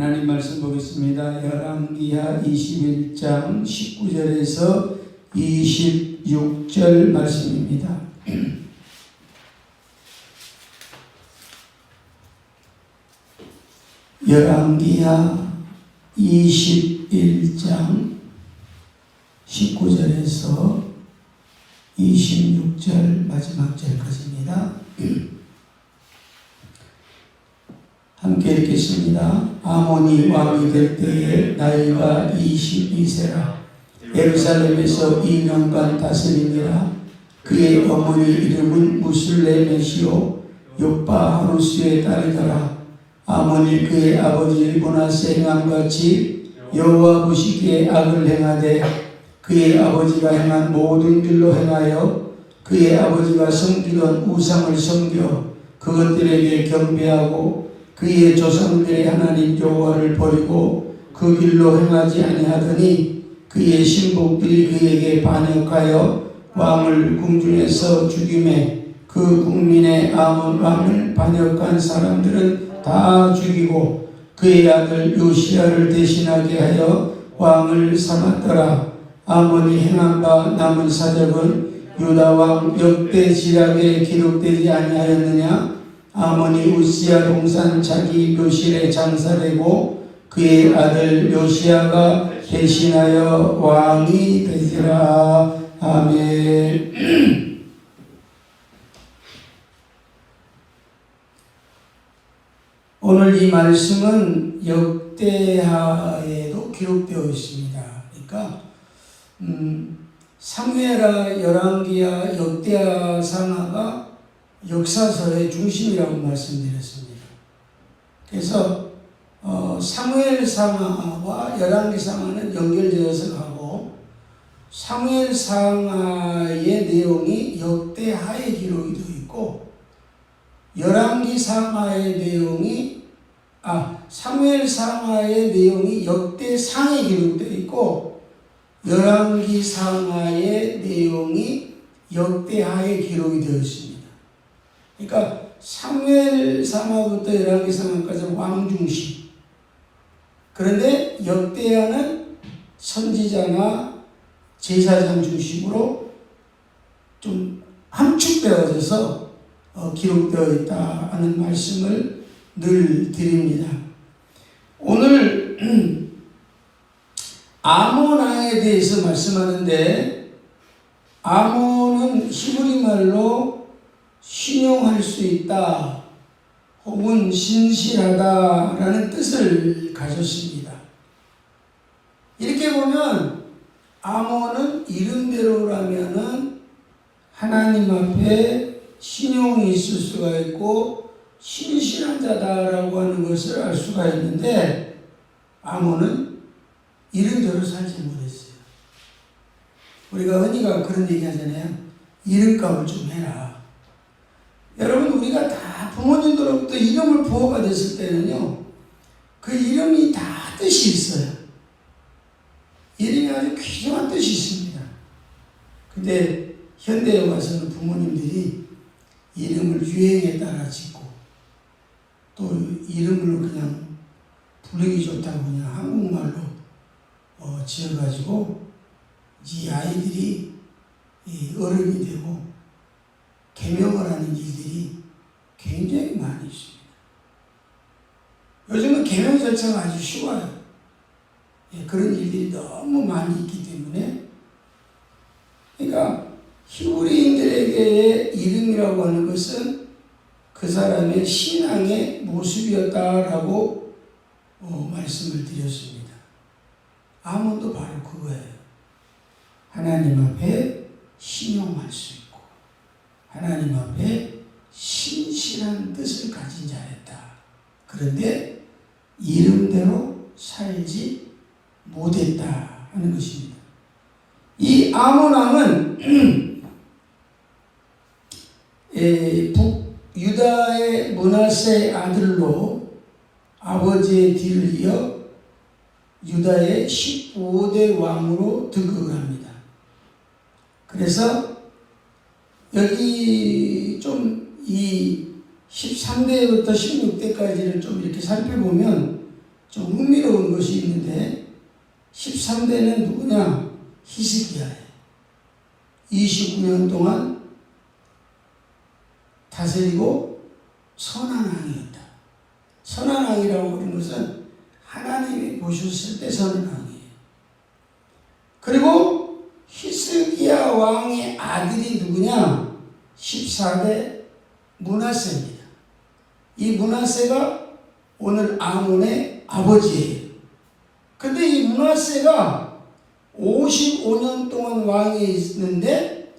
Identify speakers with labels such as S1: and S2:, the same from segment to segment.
S1: 하나님 말씀 보겠습니다. 열왕기하 21장 19절에서 26절 말씀입니다. 열왕기하 21장 19절에서 26절 마지막 절까지입니다. 함께 읽겠습니다. 아몬이 왕이 될 때에 나이가 22세라 예루살렘에서 2년간 다스리니라. 그의 어머니 이름은 무슬레메시오 요빠 하루스의 딸이더라. 아몬이 그의 아버지 므낫세 행함같이 여호와 보시기에 악을 행하되 그의 아버지가 행한 모든 일로 행하여 그의 아버지가 섬기던 우상을 섬겨 그것들에게 경배하고 그의 조상들의 하나님 여호와를 버리고 그 길로 행하지 아니하더니 그의 신복들이 그에게 반역하여 왕을 궁중에서 죽이매 그 국민의 아몬 왕을 반역한 사람들은 다 죽이고 그의 아들 요시야를 대신하게 하여 왕을 삼았더라. 아몬이 행한 바 남은 사적은 유다 왕 역대지략에 기록되지 아니하였느냐? 아몬이 우시야 동산 자기 묘실에 장사되고 그의 아들 요시야가 대신하여 왕이 되리라. 아멘. 오늘 이 말씀은 역대하에도 기록되어 있습니다. 그러니까 사무엘하, 열왕기하, 역대하, 상하가 역사서의 중심이라고 말씀드렸습니다. 그래서 사무엘 상하와 열왕기 상하는 연결되어서 가고 사무엘 상하의 내용이 역대하에 기록이 되어 있고 열왕기 상하의 내용이 사무엘 상하의 내용이 역대상에 기록되어 있고 열왕기 상하의 내용이 역대하에 기록이 되어 있습니다. 그러니까 사무엘 상하부터 열왕기 상하까지 왕 중심. 그런데 역대하는 선지자나 제사장 중심으로 좀 함축되어져서 기록되어 있다 하는 말씀을 늘 드립니다. 오늘 아몬 왕에 대해서 말씀하는데 아몬은 히브리 말로 신용할 수 있다 혹은 신실하다라는 뜻을 가졌습니다. 이렇게 보면 아몬은 이름대로라면은 하나님 앞에 신용이 있을 수가 있고 신실한 자다라고 하는 것을 알 수가 있는데 아몬은 이름대로 살지 못했어요. 우리가 흔히가 그런 얘기 하잖아요. 이름값을 좀 해라. 여러분 우리가 다 부모님들로부터 이름을 부어받았을 때는요. 그 이름이 다 뜻이 있어요. 이름이 아주 귀중한 뜻이 있습니다. 근데 현대에 와서는 부모님들이 이름을 유행에 따라 짓고 또 이름을 그냥 부르기 좋다고 그냥 한국말로 지어가지고 이 아이들이 어른이 되고 개명을 하는 일들이 굉장히 많이 있습니다. 요즘은 개명 절차가 아주 쉬워요. 그런 일들이 너무 많이 있기 때문에 그러니까 히브리인들에게의 이름이라고 하는 것은 그 사람의 신앙의 모습이었다라고 말씀을 드렸습니다. 아몬도 바로 그거예요. 하나님 앞에 신용할 수 있고 하나님 앞에 신실한 뜻을 가진 자였다. 그런데 이름대로 살지 못했다 하는 것입니다. 이 아몬 왕은 유다의 므낫세의 아들로 아버지의 뒤를 이어 유다의 15대 왕으로 등극을 합니다. 그래서 여기 좀 이 13대부터 16대까지를 좀 이렇게 살펴보면 좀 흥미로운 것이 있는데 13대는 누구냐? 히스기야예요. 29년 동안 다스리고 선한 왕이었다. 선한 왕이라고 하는 것은 하나님이 보셨을 때 선한 왕이에요. 그리고 히스기야 왕의 아들이 누구냐? 14대 므낫세입니다. 이 므낫세가 오늘 아몬의 아버지예요. 근데 이 므낫세가 55년 동안 왕에 있는데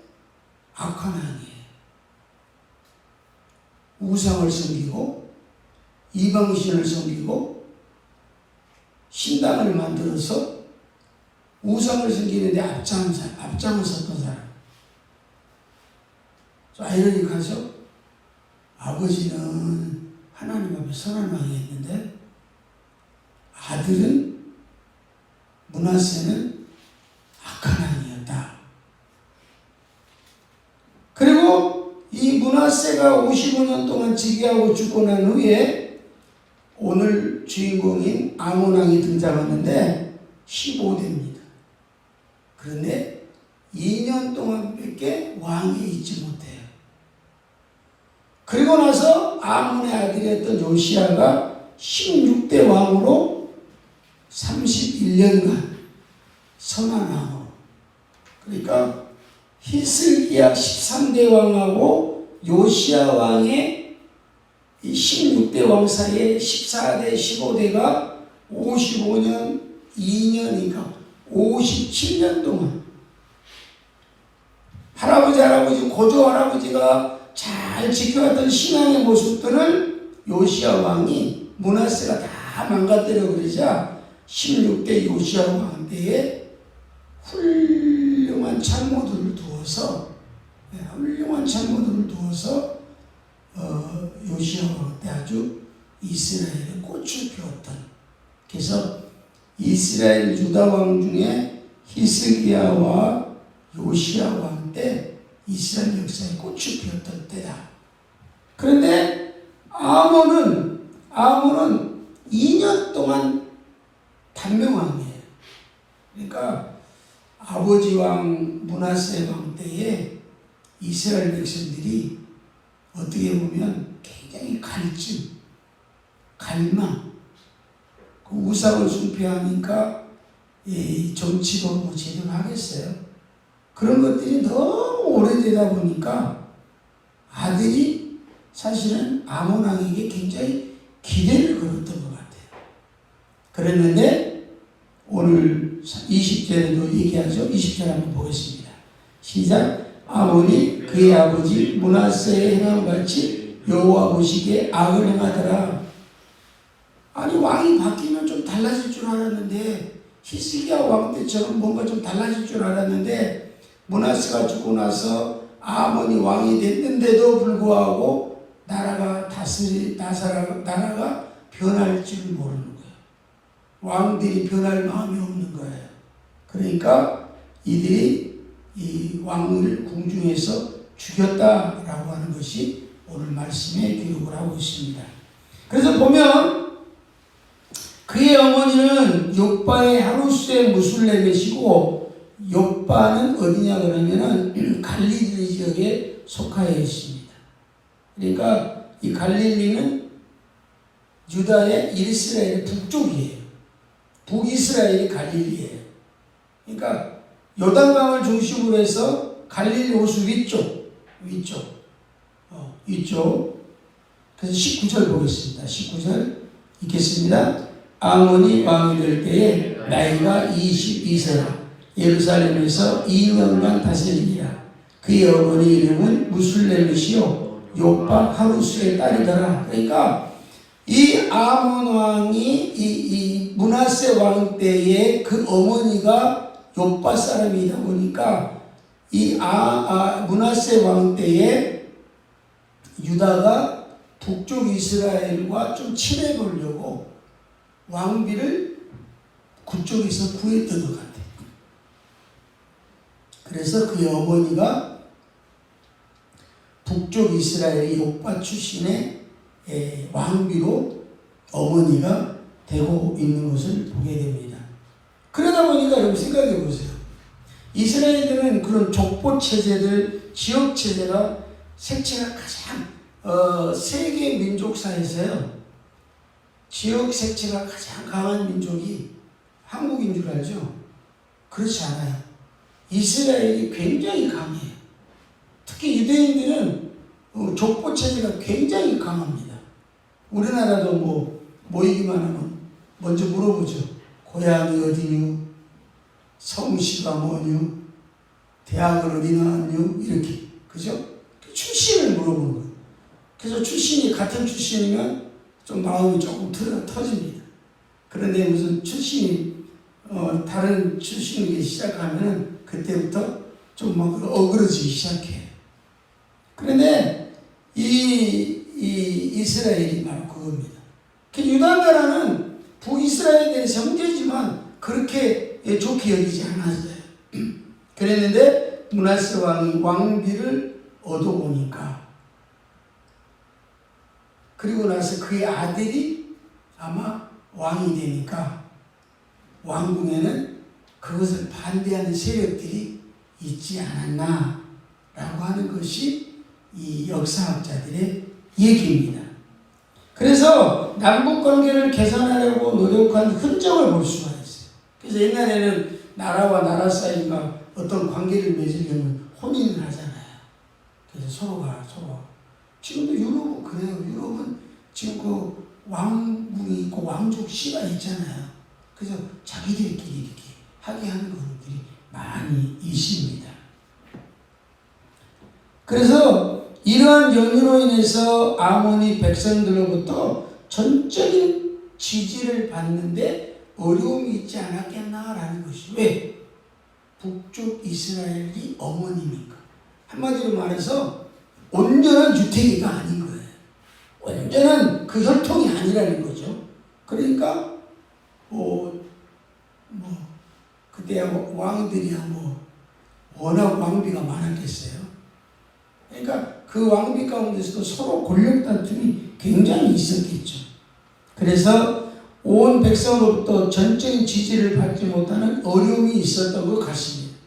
S1: 악한 왕이에요. 우상을 섬기고 이방신을 섬기고 신당을 만들어서 우상을 섬기는데 앞장을 섰던 사람. 아이러니하죠? 아버지는 하나님 앞에 선한 왕이었는데 아들은 므낫세는 악한 왕이었다. 그리고 이 므낫세가 55년 동안 즉위하고 죽고 난 후에 오늘 주인공인 아몬 왕이 등장하는데 15대입니다. 그런데 2년 동안밖에 왕에 있지 못해요. 그리고 나서 아몬의 아들이었던 요시야가 16대 왕으로 31년간 선한 왕으로, 그러니까 히스기야 13대 왕하고 요시야 왕의 16대 왕 사이에 14대 15대가 55년 2년이니까 57년 동안 할아버지 고조 할아버지가 잘 지켜왔던 신앙의 모습들을 요시야 왕이 므낫세가 다 망가뜨려 버리자 16대 요시야 왕 때에 훌륭한 참모들을 두어서 요시야 왕 때 아주 이스라엘에 꽃을 피웠던, 그래서 이스라엘 유다 왕 중에 히스기야와 요시야 왕 때 이스라엘 역사에 꽃을 피웠던 때다. 그런데 아몬은 2년 동안 단명왕이에요. 그러니까 아버지 왕 므낫세 왕 때에 이스라엘 백성들이 어떻게 보면 굉장히 갈망, 그 우상을 숭배하니까 정치도 뭐 제대로 하겠어요. 그런 것들이 너무 오래되다 보니까 아들이 사실은 아몬 왕에게 굉장히 기대를 걸었던 것 같아요. 그랬는데 오늘 20절에도 얘기하죠. 20절 한번 보겠습니다. 시작. 아몬이 그의 아버지 므낫세의 행함같이 여호와 보시기에 악을 행하더라. 아니, 왕이 바뀌면 좀 달라질 줄 알았는데, 히스기야 왕 때처럼 뭔가 좀 달라질 줄 알았는데, 므낫세가 죽고 나서 아몬이 왕이 됐는데도 불구하고 나라가 변할 줄 모르는 거예요. 왕들이 변할 마음이 없는 거예요. 그러니까 이들이 이 왕을 궁중에서 죽였다라고 하는 것이 오늘 말씀에 기록을 하고 있습니다. 그래서 보면 그의 어머니는 욥바의 하루스의 무술레벳이고, 욥바는 어디냐 그러면은 갈릴리 지역에 속하여 있습니다. 그러니까 이 갈릴리는 유다의 이스라엘의 북쪽이에요. 북이스라엘이 갈릴리예요. 그러니까 요단강을 중심으로 해서 갈릴리 호수 위쪽. 그래서 19절 보겠습니다. 19절 읽겠습니다. 아몬이 왕이 될 때에 나이가 22세라. 예루살렘에서 2년간 다스리니라. 그의 어머니 이름은 무술레벳이요 욥바 하루스의 딸이더라. 그러니까 이 아몬 왕이 이 므낫세 왕 때에 그 어머니가 욥바 사람이다 보니까 이 므낫세 왕 때에 유다가 북쪽 이스라엘과 좀 친해 보려고 왕비를 그쪽에서 구했던 것 같아요. 그래서 그의 어머니가 북쪽 이스라엘의 욥바 출신의 왕비로 어머니가 되고 있는 것을 보게 됩니다. 그러다 보니까 여러분 생각해 보세요. 이스라엘들은 그런 족보 체제들, 지역 체제가 색채가 가장 세계 민족사에서요. 지역 색채가 가장 강한 민족이 한국인 줄 알죠? 그렇지 않아요. 이스라엘이 굉장히 강해요. 특히 유대인들은 족보 체제가 굉장히 강합니다. 우리나라도 뭐 모이기만 하면 먼저 물어보죠. 고향이 어디뉴? 성씨가 뭐뉴? 대학을 어디 나왔뉴? 이렇게. 그죠? 출신을 물어보는 거예요. 그래서 출신이 같은 출신이면 좀 마음이 조금 터집니다. 그런데 무슨 출신이 다른 출신이기 시작하면 그때부터 좀 막 어그러지기 시작해요. 그런데 이 이스라엘이 바로 그겁니다. 유다 나라는 북이스라엘의 형제지만 그렇게 좋게 여기지 않았어요. 그랬는데 므낫세 왕이 왕비를 얻어보니까 그리고 나서 그의 아들이 아마 왕이 되니까 왕궁에는 그것을 반대하는 세력들이 있지 않았나 라고 하는 것이 이 역사학자들의 얘기입니다. 그래서 남북관계를 개선하려고 노력한 흔적을 볼 수가 있어요. 그래서 옛날에는 나라와 나라 사이가 어떤 관계를 맺으려면 혼인을 하잖아요. 그래서 서로가 지금도 유럽은 그래요. 유럽은 지금 그 왕궁이 있고 왕족시가 있잖아요. 그래서 자기들끼리 이렇게 하게 하는 것들이 많이 있습니다. 그래서 이러한 연유로 인해서 아몬이 백성들로부터 전적인 지지를 받는데 어려움이 있지 않았겠나라는 것이 왜? 북쪽 이스라엘이 어머니니까. 한마디로 말해서 온전한 유태기가 아닌 거예요. 온전한 그 혈통이 아니라는 거죠. 그러니까 그때 왕들이야 워낙 왕비가 많았겠어요. 그러니까 그 왕비 가운데서도 서로 권력 다툼이 굉장히 있었겠죠. 그래서 온 백성으로부터 전적인 지지를 받지 못하는 어려움이 있었던 것 같습니다.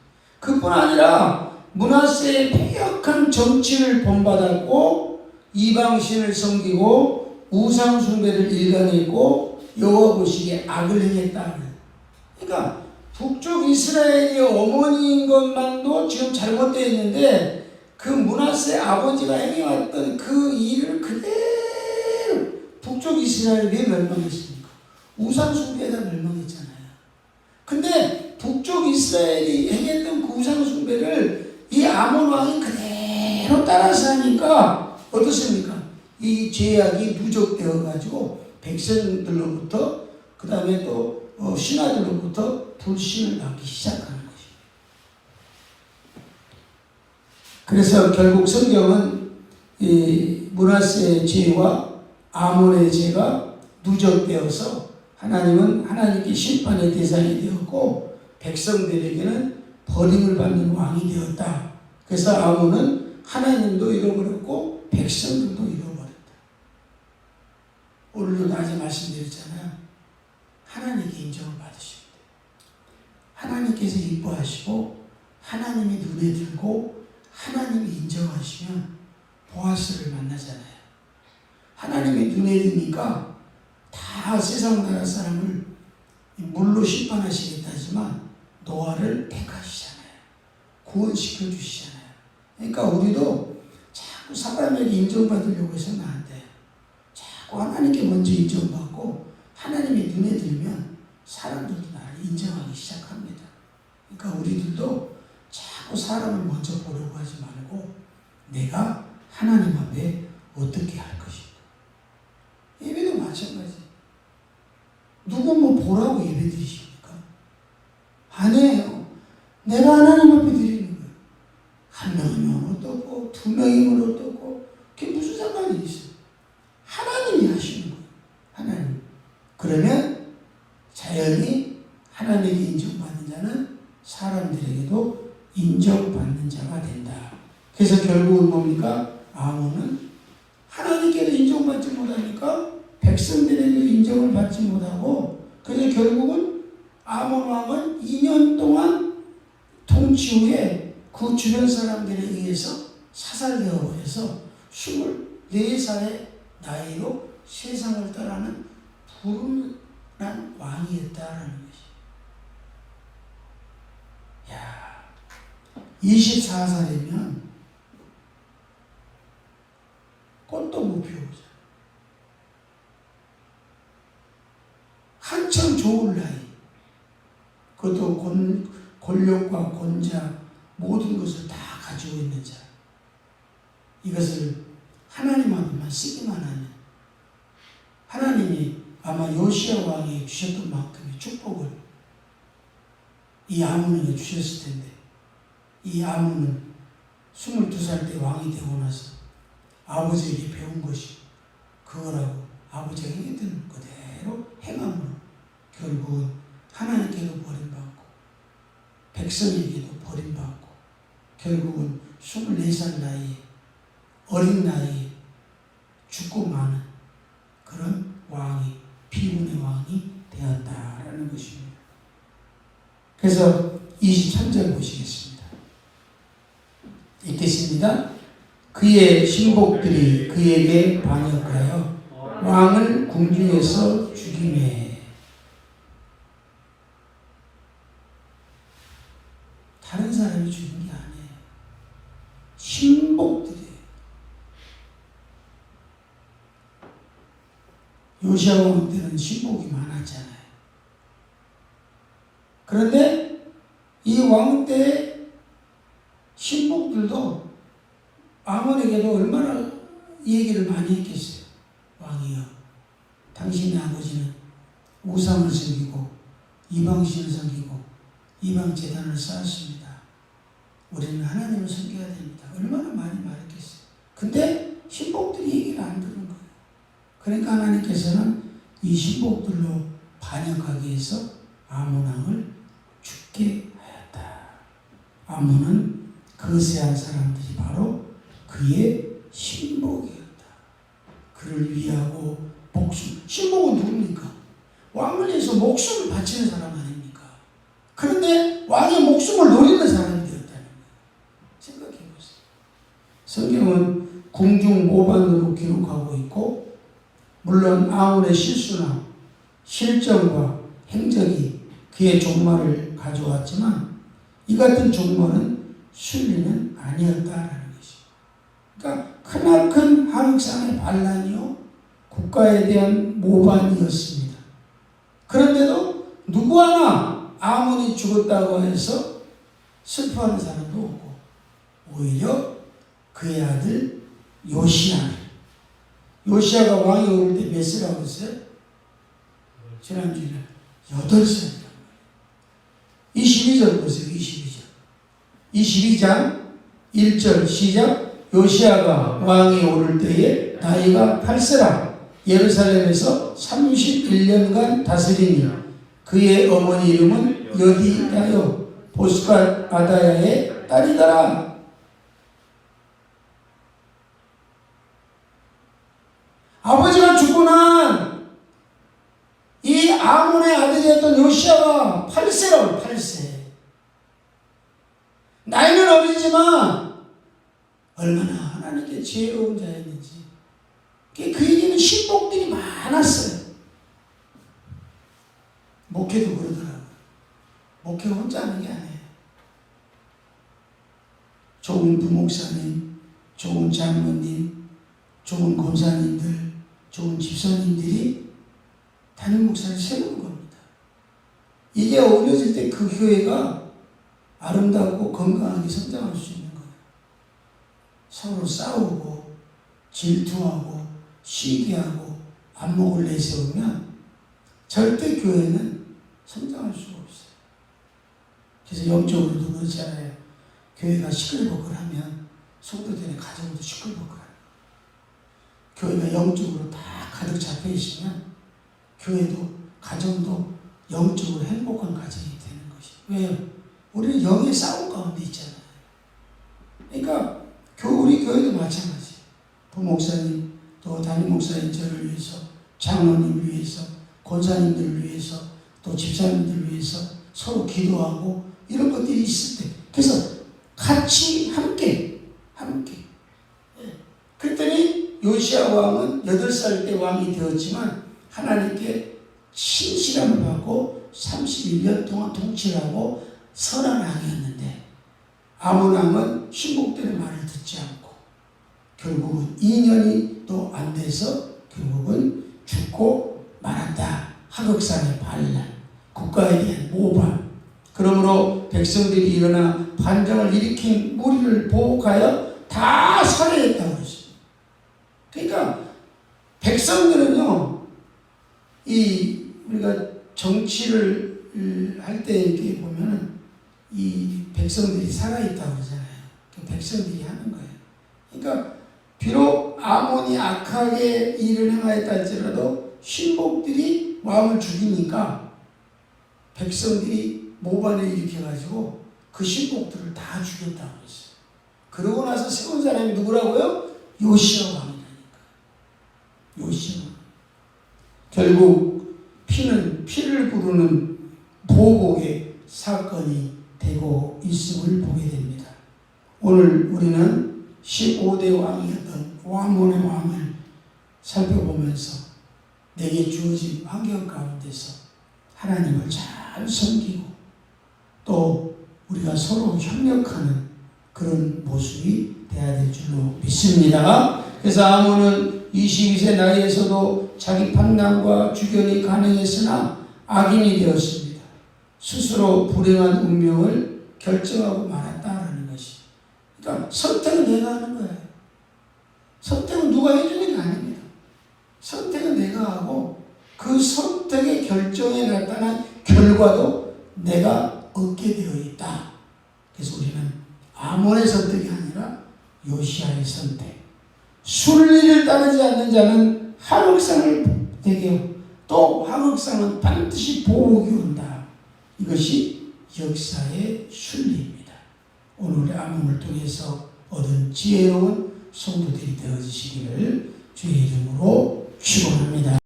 S1: 그뿐 아니라 므낫세의 폐역한 정치를 본받았고 이방신을 섬기고 우상 숭배를 일관했고 여호와 보시기에 악을 행했다. 그러니까 북쪽 이스라엘이 어머니인 것만도 지금 잘못되어 있는데 그 므낫세 아버지가 행해왔던 그 일을 그대로 북쪽 이스라엘이 왜 멸망했습니까? 우상 숭배에다 멸망했잖아요. 근데 북쪽 이스라엘이 행했던 그 우상 숭배를 이 아몬 왕이 그대로 따라서 하니까 어떻습니까? 이 죄악이 누적되어 가지고 백성들로부터 그 다음에 또 신하들로부터 불신을 받기 시작하는 것입니다. 그래서 결국 성경은 이 므낫세의 죄와 아몬의 죄가 누적되어서 하나님은 하나님께 심판의 대상이 되었고 백성들에게는 버림을 받는 왕이 되었다. 그래서 아몬은 하나님도 잃어버렸고 백성들도 잃어버렸다. 오늘도 낮에 말씀드렸잖아요. 하나님께 인정을 받으십니다. 하나님께서 이뻐하시고 하나님이 눈에 들고 하나님이 인정하시면 보아스를 만나잖아요. 하나님이 눈에 드니까 다 세상 나라 사람을 물로 심판하시겠다지만 노아를 택하시잖아요. 구원시켜 주시잖아요. 그러니까 우리도 자꾸 사람에게 인정받으려고 해서는 안 돼요. 자꾸 하나님께 먼저 인정받고 하나님이 눈에 들면 사람들도 나를 인정하기 시작합니다. 그러니까 우리들도 자꾸 사람을 먼저 보려고 하지 말고 내가 하나님 앞에 어떻게 할 것인가. 예배도 마찬가지. 누구 보라고 예배 드리십니까? 안 해요. 내가 하나님 앞에 드리는 거예요. 한 명이면 어떻고 두 명이면 어떻고 그게 무슨 상관이 있어요. 하나님이 하시는 거예요. 하나님. 그러면 자연히 하나님에게 인정받는 자는 사람들에게도 인정받는 자가 된다. 그래서 결국은 뭡니까? 아몬은 하나님께도 인정받지 못하니까 백성들에게도 인정을 받지 받지 못하고 그래서 결국은 아몬 왕은 2년 동안 통치 후에 그 주변 사람들에 의해서 사살되어 버려서 24살의 나이로 세상을 떠나는 불운한 왕이었다라는 것이. 야, 24살이면 꽃도 못 피우죠. 한참 좋을 나이. 그것도 권력과 권자 모든 것을 다 가지고 있는 자. 이것을 하나님 앞에만 쓰기만 하면 하나님이 아마 요시야 왕이 주셨던 만큼의 축복을 이 아몬에게 주셨을 텐데, 이 아몬은 22살 때 왕이 되고 나서 아버지에게 배운 것이 그거라고 아버지가 행했던 그대로 행함으로 결국은 하나님께도 버림받고 백성에게도 버림받고 결국은 24살 나이에 어린 나이에 죽고 마는 그런 왕이, 비운의 왕이 되었다라는 것입니다. 그래서 23절 보시겠습니다. 읽겠습니다. 그의 신복들이 그에게 반역하여 왕을 궁중에서 죽이매. 다른 사람이 죽인 게 아니에요. 신복들이. 요시야 왕 때는 신복이 많았잖아요. 그런데 이 왕 때 신복들도 아몬에게도 얼마나 얘기를 많이 했겠어요. 왕이여, 당신의 아버지는 우상을 섬기고 이방신을 섬기고 이방 제단을 쌓았습니다. 우리는 하나님을 섬겨야 됩니다. 얼마나 많이 말했겠어요. 근데 신복들이 얘기를 안 들은 거예요. 그러니까 하나님께서는 이 신복들로 반역하기 위해서 아몬 왕을 죽게 하였다. 아몬은 거세한 사람들이 바로 그의 신복이었다. 그를 위하고 목숨. 신복은 누굽니까? 왕을 위해서 목숨을 바치는 사람 아닙니까? 그런데 왕의 목숨을 노리는 사람이 되었다는 거예요. 생각해 보세요. 성경은 궁중 모반으로 기록하고 있고, 물론 아몬의 실수나 실정과 행적이 그의 종말을 가져왔지만 이 같은 종말은 순리는 아니었다라는 것이죠. 그러니까 크나큰 항상의 반란이요 국가에 대한 모반이었습니다. 그런데도 누구 하나 아몬이 죽었다고 해서 슬퍼하는 사람도 없고, 오히려 그의 아들 요시야가 왕이 오를 때 몇 살이라고 했어요? 지난주에 8살이라고. 22절 보세요. 22장 1절 시작. 요시야가 왕이 오를 때에 나이가 8세라 예루살렘에서 31년간 다스리니 그의 어머니 이름은 여디야요 보스갓 아다야의 딸이더라. 아버지가 죽고 난 이 아몬의 아들이었던 요시야가 8세라고. 8세. 나이는 어리지만 얼마나 하나님께 지혜로운 자였는지. 그에게는 신복들이 많았어요. 목회도 그러더라고요. 목회 혼자 하는 게 아니에요. 좋은 부목사님, 좋은 장로님, 좋은 권사님들, 좋은 집사님들이 담임 목사를 세우는 겁니다. 이게 어우러질 때 그 교회가 아름답고 건강하게 성장할 수 있는 거예요. 서로 싸우고 질투하고 시기하고 안목을 내세우면 절대 교회는 성장할 수가 없어요. 그래서 영적으로도 그렇잖아요. 교회가 시끌벅글하면 성도들의 가정도 시끌벅글해요. 교회가 영적으로 다 가득 잡혀 있으면 교회도 가정도 영적으로 행복한 가정이 되는 것이. 왜요? 우리는 영의 싸움 가운데 있잖아요. 그러니까 우리 교회도 마찬가지예요. 부목사님 또 담임 목사님 저를 위해서, 장로님을 위해서, 권사님들을 위해서 또 집사님들을 위해서 서로 기도하고 이런 것들이 있을 때 그래서 같이 함께 그랬더니 요시야 왕은 8살 때 왕이 되었지만 하나님께 신실함을 받고 31년 동안 통치를 하고 선한 왕이었는데 아몬 왕은 신복들의 말을 듣지 않고 결국은 2년이 또 안 돼서 결국은 죽고 말았다. 하극상의 반란, 국가에 대한 모반. 그러므로 백성들이 일어나 반정을 일으킨 무리를 보복하여 다 살해했다고 그랬어요. 그러니까 백성들은요, 우리가 정치를 할 때 이렇게 보면은 이 백성들이 살아있다고 그러잖아요. 백성들이 하는 거예요. 그러니까 비록 아몬이 악하게 일을 행하였다 할지라도 신복들이 왕을 죽이니까 백성들이 모반을 일으켜가지고 그 신복들을 다 죽였다고 했어요. 그러고 나서 세운 사람이 누구라고요? 요시야 왕이라니까. 요시야. 결국 피를 부르는 보복의 사건이 되고 있음을 보게 됩니다. 오늘 우리는 15대 왕이었던 아몬의 왕을 살펴보면서 내게 주어진 환경 가운데서 하나님을 잘 섬기고 또 우리가 서로 협력하는 그런 모습이 되어야 될 줄로 믿습니다. 그래서 아몬은 22세 나이에서도 자기 판단과 주견이 가능했으나 악인이 되었습니다. 스스로 불행한 운명을 결정하고 말았다라는 것이. 그러니까 선택은 내가 하는 거예요. 선택은 누가 해주는 게 아닙니다. 선택은 내가 하고 그 선택의 결정에 나타난 결과도 내가 얻게 되어 있다. 그래서 우리는 아몬의 선택이 아니라 요시야의 선택. 순리를 따르지 않는 자는 하극상을 되게 또 하극상은 반드시 보복이 온다. 이것이 역사의 순리입니다. 오늘 아몬을 통해서 얻은 지혜로운 성도들이 되어지시기를 주의 이름으로 축원합니다.